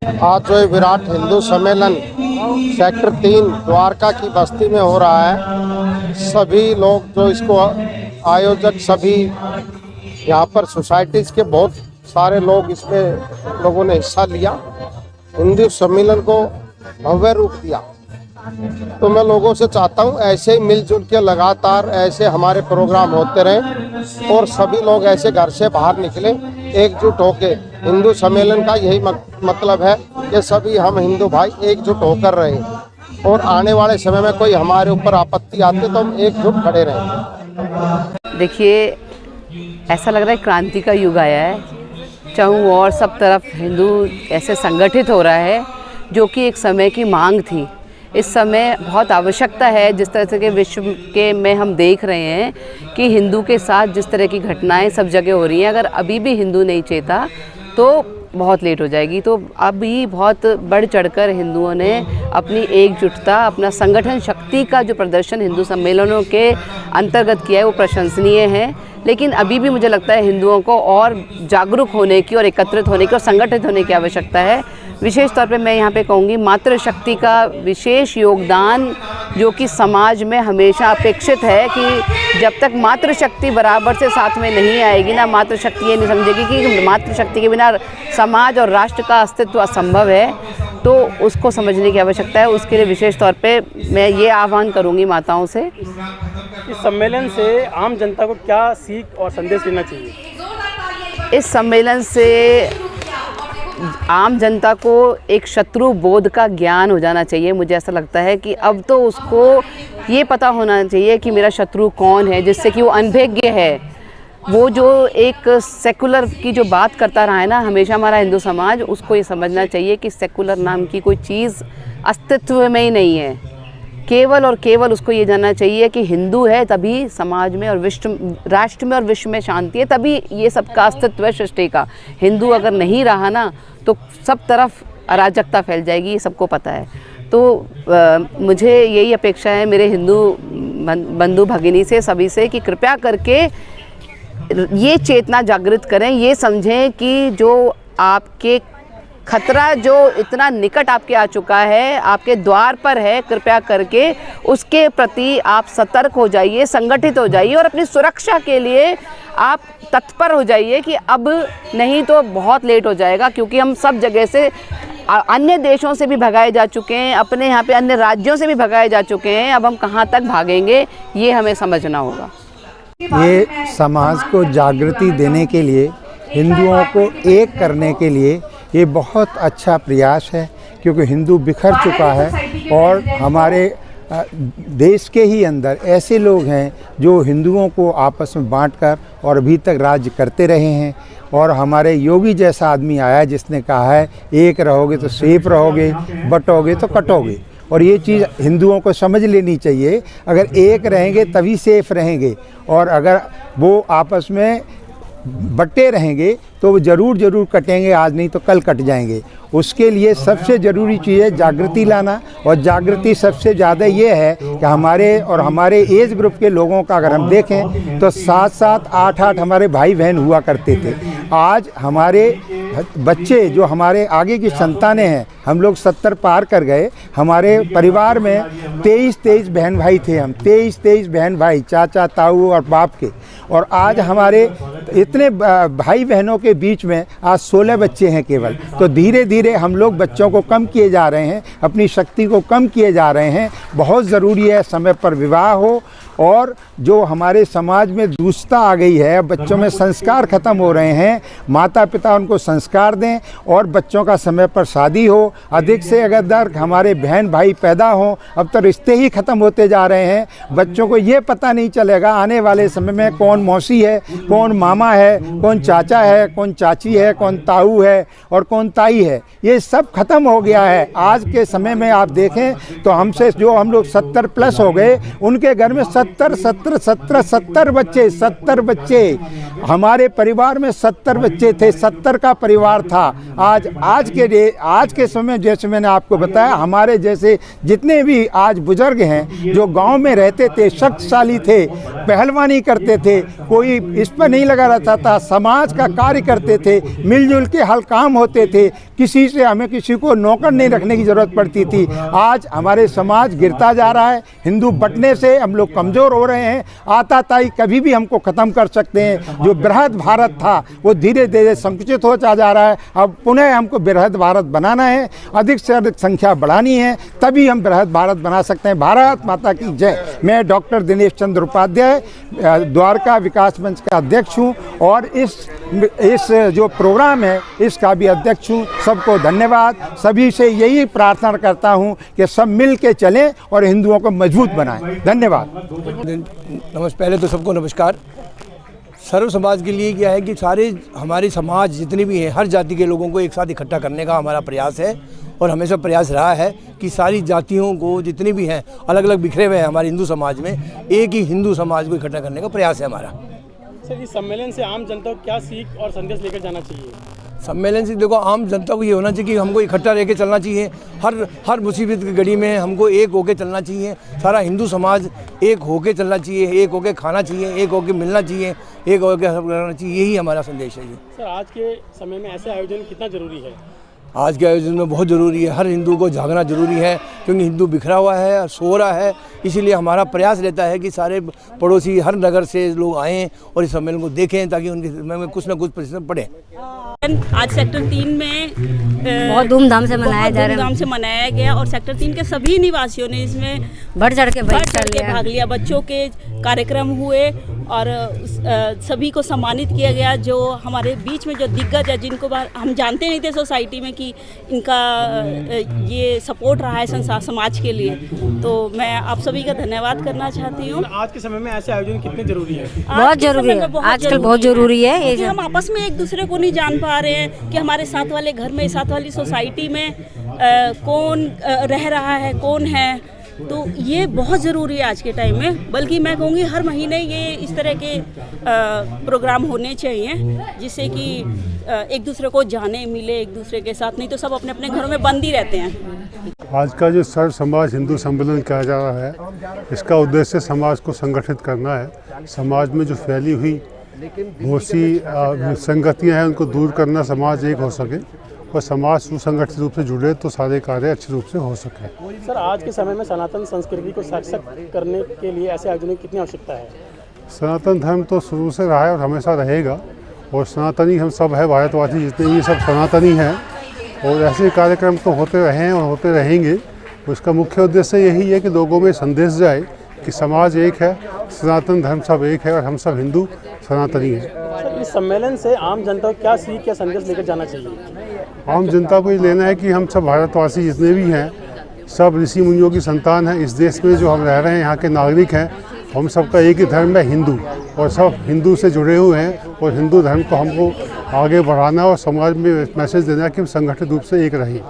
आज जो ये विराट हिंदू सम्मेलन सेक्टर 3 द्वारका की बस्ती में हो रहा है, सभी लोग जो इसको आयोजक सभी यहाँ पर सोसाइटीज़ के बहुत सारे लोग इसमें लोगों ने हिस्सा लिया, हिंदू सम्मेलन को भव्य रूप दिया। तो मैं लोगों से चाहता हूँ ऐसे ही मिलजुल के लगातार ऐसे हमारे प्रोग्राम होते रहें और सभी लोग ऐसे घर से बाहर निकलें एकजुट होके। हिंदू सम्मेलन का यही मतलब है कि सभी हम हिंदू भाई एकजुट होकर रहें और आने वाले समय में कोई हमारे ऊपर आपत्ति आती तो हम एकजुट खड़े रहें। देखिए, ऐसा लग रहा है क्रांति का युग आया है, चारों ओर सब तरफ हिंदू ऐसे संगठित हो रहा है जो कि एक समय की मांग थी। इस समय बहुत आवश्यकता है, जिस तरह से के विश्व के में हम देख रहे हैं कि हिंदू के साथ जिस तरह की घटनाएं सब जगह हो रही हैं, अगर अभी भी हिंदू नहीं चेता तो बहुत लेट हो जाएगी। तो अभी बहुत बढ़ चढ़कर हिंदुओं ने अपनी एकजुटता, अपना संगठन शक्ति का जो प्रदर्शन हिंदू सम्मेलनों के अंतर्गत किया है वो प्रशंसनीय है। लेकिन अभी भी मुझे लगता है हिंदुओं को और जागरूक होने की और एकत्रित होने की और संगठित होने की आवश्यकता है। विशेष तौर पे मैं यहाँ पे कहूँगी मातृशक्ति का विशेष योगदान जो कि समाज में हमेशा अपेक्षित है कि जब तक मातृशक्ति बराबर से साथ में नहीं आएगी ना, मातृशक्ति ये नहीं समझेगी कि मातृशक्ति के बिना समाज और राष्ट्र का अस्तित्व असंभव है, तो उसको समझने की आवश्यकता है। उसके लिए विशेष तौर पे मैं ये आह्वान करूँगी माताओं से। इस सम्मेलन से आम जनता को क्या सीख और संदेश लेना चाहिए? इस सम्मेलन से आम जनता को एक शत्रु बोध का ज्ञान हो जाना चाहिए। मुझे ऐसा लगता है कि अब तो उसको ये पता होना चाहिए कि मेरा शत्रु कौन है, जिससे कि वो अनभिज्ञ है। वो जो एक सेकुलर की जो बात करता रहा है ना हमेशा हमारा हिंदू समाज, उसको ये समझना चाहिए कि सेकुलर नाम की कोई चीज़ अस्तित्व में ही नहीं है। केवल और केवल उसको ये जानना चाहिए कि हिंदू है तभी समाज में और राष्ट्र में और विश्व में शांति है, तभी ये सबका अस्तित्व है सृष्टि का। हिंदू अगर नहीं रहा ना तो सब तरफ अराजकता फैल जाएगी, ये सबको पता है। तो मुझे यही अपेक्षा है मेरे हिंदू बंधु भगिनी से, सभी से, कि कृपया करके ये चेतना जागृत करें, ये समझें कि जो आपके खतरा जो इतना निकट आपके आ चुका है, आपके द्वार पर है, कृपया करके उसके प्रति आप सतर्क हो जाइए, संगठित हो जाइए और अपनी सुरक्षा के लिए आप तत्पर हो जाइए कि अब नहीं तो बहुत लेट हो जाएगा। क्योंकि हम सब जगह से अन्य देशों से भी भगाए जा चुके हैं, अपने यहाँ पे अन्य राज्यों से भी भगाए जा चुके हैं। अब हम कहाँ तक भागेंगे ये हमें समझना होगा। ये समाज को जागृति देने के लिए, हिंदुओं को एक करने के लिए ये बहुत अच्छा प्रयास है, क्योंकि हिंदू बिखर चुका है और हमारे देश के ही अंदर ऐसे लोग हैं जो हिंदुओं को आपस में बांटकर और अभी तक राज्य करते रहे हैं। और हमारे योगी जैसा आदमी आया जिसने कहा है एक रहोगे तो सेफ रहोगे, बटोगे तो कटोगे। और ये चीज़ हिंदुओं को समझ लेनी चाहिए, अगर एक रहेंगे तभी सेफ रहेंगे, और अगर वो आपस में बटे रहेंगे तो वो ज़रूर कटेंगे, आज नहीं तो कल कट जाएंगे। उसके लिए सबसे ज़रूरी चीज़ है जागृति लाना, और जागृति सबसे ज़्यादा ये है कि हमारे एज ग्रुप के लोगों का अगर हम देखें तो 7-7, 8-8 हमारे भाई बहन हुआ करते थे। आज हमारे बच्चे जो हमारे आगे की संतानें हैं, हम लोग 70 पार कर गए। हमारे परिवार में 23 बहन भाई थे, हम 23 बहन भाई, चाचा ताऊ और बाप के। और आज हमारे इतने भाई बहनों के बीच में आज 16 बच्चे हैं केवल। तो धीरे धीरे हम लोग बच्चों को कम किए जा रहे हैं, अपनी शक्ति को कम किए जा रहे हैं। बहुत ज़रूरी है समय पर विवाह हो, और जो हमारे समाज में दुष्टता आ गई है, बच्चों में संस्कार ख़त्म हो रहे हैं, माता पिता उनको संस्कार दें और बच्चों का समय पर शादी हो। अधिक से अधिक हमारे बहन भाई पैदा हों। अब तो रिश्ते ही ख़त्म होते जा रहे हैं। बच्चों को ये पता नहीं चलेगा आने वाले समय में कौन मौसी है, कौन मामा है, कौन चाचा है, कौन चाची है, कौन ताऊ है और कौन ताई है। ये सब खत्म हो गया है। आज के समय में आप देखें तो हमसे जो हम लोग 70 प्लस हो गए, उनके घर में 70 बच्चे हमारे परिवार में 70 बच्चे थे, 70 का परिवार था। आज के समय जैसे मैंने आपको बताया, हमारे जैसे जितने भी आज बुजुर्ग हैं जो गांव में रहते थे, शक्तिशाली थे, पहलवानी करते थे, कोई इस पर नहीं लगा रहता था, समाज का कार्य करते थे, मिलजुल के हल काम होते थे, हमें किसी को नौकर नहीं रखने की ज़रूरत पड़ती थी। आज हमारे समाज गिरता जा रहा है, हिंदू बंटने से हम लोग कमज़ोर हो रहे हैं। आताताई कभी भी हमको ख़त्म कर सकते हैं। जो बृहद भारत था वो धीरे धीरे संकुचित होता जा रहा है। अब पुनः हमको बृहद भारत बनाना है, अधिक से अधिक संख्या बढ़ानी है, तभी हम बृहद भारत बना सकते हैं। भारत माता की जय। मैं डॉक्टर दिनेश चंद्र उपाध्याय द्वारका विकास मंच का अध्यक्ष हूँ और इस जो प्रोग्राम है इसका भी अध्यक्ष हूँ। सबको धन्यवाद। सभी से यही प्रार्थना करता हूँ कि सब मिल के चलें और हिंदुओं को मजबूत बनाएं। धन्यवाद। पहले तो सबको नमस्कार। सर्व समाज के लिए क्या है कि सारे हमारे समाज जितने भी हैं, हर जाति के लोगों को एक साथ इकट्ठा करने का हमारा प्रयास है और हमेशा प्रयास रहा है कि सारी जातियों को जितने भी हैं, अलग अलग बिखरे हुए हैं हमारे हिंदू समाज में, एक ही हिंदू समाज को इकट्ठा करने का प्रयास है हमारा। सर, इस सम्मेलन से आम जनता को क्या सीख और संदेश लेकर जाना चाहिए? सम्मेलन से देखो, आम जनता को ये होना चाहिए कि हमको इकट्ठा रह के चलना चाहिए। हर मुसीबत की घड़ी में हमको एक होके चलना चाहिए। सारा हिंदू समाज एक होके चलना चाहिए, एक होके खाना चाहिए, एक होके मिलना चाहिए, एक होके सब करना चाहिए। यही हमारा संदेश है। सर, आज के समय में ऐसे आयोजन कितना ज़रूरी है? आज के आयोजन में बहुत ज़रूरी है। हर हिंदू को जागना जरूरी है क्योंकि हिंदू बिखरा हुआ है और सो रहा है। इसीलिए हमारा प्रयास रहता है कि सारे पड़ोसी हर नगर से लोग आएँ और इस सम्मेलन को देखें ताकि उनके समय में कुछ ना कुछ परिश्रम पड़े। आज सेक्टर 3 में बहुत धूमधाम से मनाया गया और सेक्टर 3 के सभी निवासियों ने इसमें बढ़ चढ़ के भाग लिया। बच्चों के कार्यक्रम हुए और सभी को सम्मानित किया गया। जो हमारे बीच में जो दिग्गज है, जिनको हम जानते नहीं थे सोसाइटी में कि इनका ये सपोर्ट रहा है संसार समाज के लिए, तो मैं आप सभी का धन्यवाद करना चाहती हूँ। आज के समय में ऐसे आयोजन कितने जरूरी है? बहुत जरूरी है, आजकल बहुत जरूरी है। हम आपस में एक दूसरे को नहीं जान पा रहे हैं कि हमारे साथ वाले घर में, साथ वाली सोसाइटी में कौन रह रहा है, कौन है, तो ये बहुत ज़रूरी है आज के टाइम में। बल्कि मैं कहूँगी हर महीने ये इस तरह के प्रोग्राम होने चाहिए जिससे कि एक दूसरे को जाने मिले एक दूसरे के साथ। नहीं तो सब अपने अपने घरों में बंद ही रहते हैं। आज का जो सर्व समाज हिंदू सम्मेलन किया जा रहा है, इसका उद्देश्य समाज को संगठित करना है। समाज में जो फैली हुई बहुत सी संगतियाँ हैं उनको दूर करना, समाज एक हो सके और समाज सुसंगठित रूप से जुड़े तो सारे कार्य अच्छे रूप से हो सके। सर, आज के समय में सनातन संस्कृति को सार्थक करने के लिए ऐसे आयोजनों की कितनी आवश्यकता है? सनातन धर्म तो शुरू से रहा है और हमेशा रहेगा और सनातनी हम सब है, भारतवासी जितने भी सब सनातनी हैं और ऐसे कार्यक्रम तो होते रहे हैं और होते रहेंगे। उसका मुख्य उद्देश्य यही है कि लोगों में संदेश जाए कि समाज एक है, सनातन धर्म सब एक है और हम सब हिंदू सनातनी हैं। सर, इस सम्मेलन से आम जनता को क्या सीख या संदेश लेकर जाना चाहिए? आम जनता को ये लेना है कि हम सब भारतवासी जितने भी हैं, सब ऋषि मुनियों की संतान हैं। इस देश में जो हम रह रहे हैं, यहाँ के नागरिक हैं, हम सबका एक ही धर्म है हिंदू, और सब हिंदू से जुड़े हुए हैं और हिंदू धर्म को हमको आगे बढ़ाना और समाज में मैसेज देना कि हम संगठित रूप से एक रहें।